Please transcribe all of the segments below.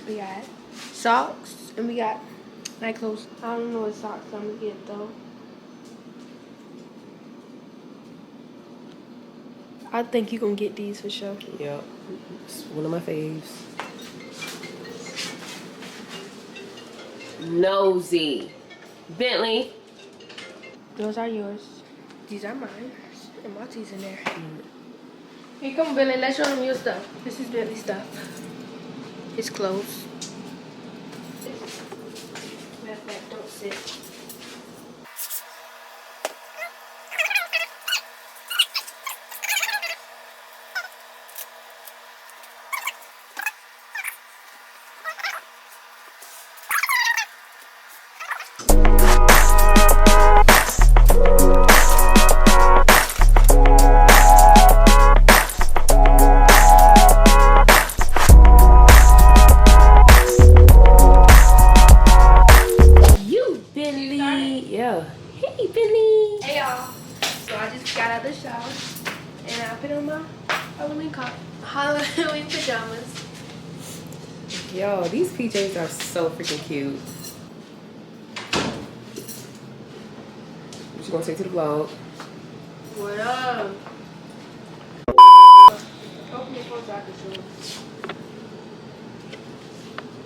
We got socks and we got night clothes. I don't know what socks I'm gonna get though. I think you gonna get these for sure. Yep, it's one of my faves. Nosy. Bentley. Those are yours. These are mine. And Monty's in there. Here, come Bentley, let's show them your stuff. This is Bentley's stuff. His clothes. Matter of fact, don't sit. Halloween pajamas. Yo, these PJs are so freaking cute. What you gonna say to the vlog? What up? Open your phone so I can show them.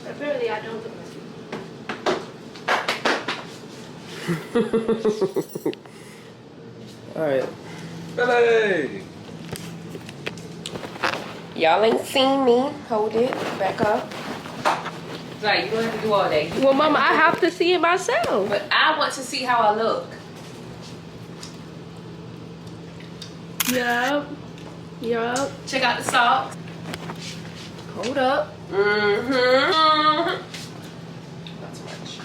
Apparently I don't look like you. Alright. Billy! Y'all ain't seen me. Hold it. Back up. Like, you don't have to do all that. Well, Mama, I have to see it myself. But I want to see how I look. Yup. Yup. Check out the socks. Hold up. Mm-hmm. Not too much.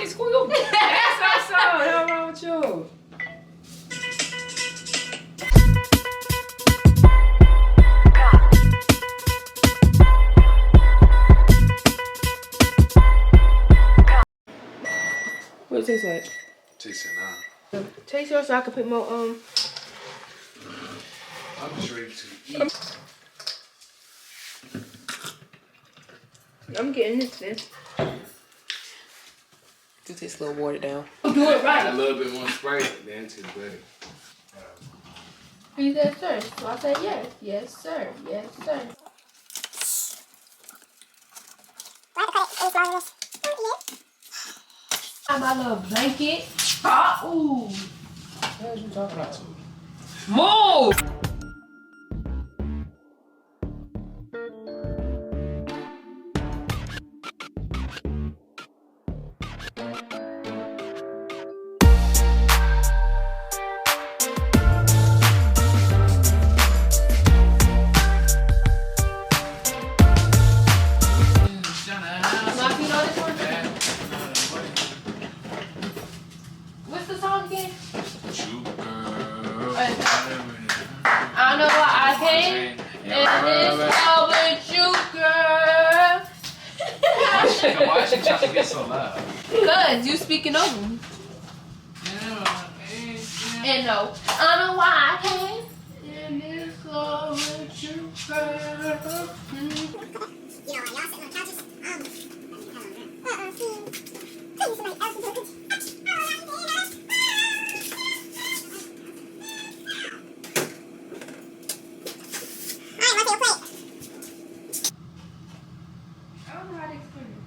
shit, school your ass outside. What's wrong with you? What it tastes like? Tasting now. Taste yours so I can put more, I'm just ready to eat. I'm getting this then. Do taste a little watered down. Do it right. A little bit more Sprite, then to the better. He said sir, so I said yes. Yes, sir. Yes, sir. Got my little blanket. Ah, ooh. What are you talking about? Move! Mark, you know this one? What's the song again? I know why I came, and it's all with you, girl. Why is she trying to get so loud? Cause you speaking over me. And no, I know why I came, and it's all with you, girl. I don't know how to explain it.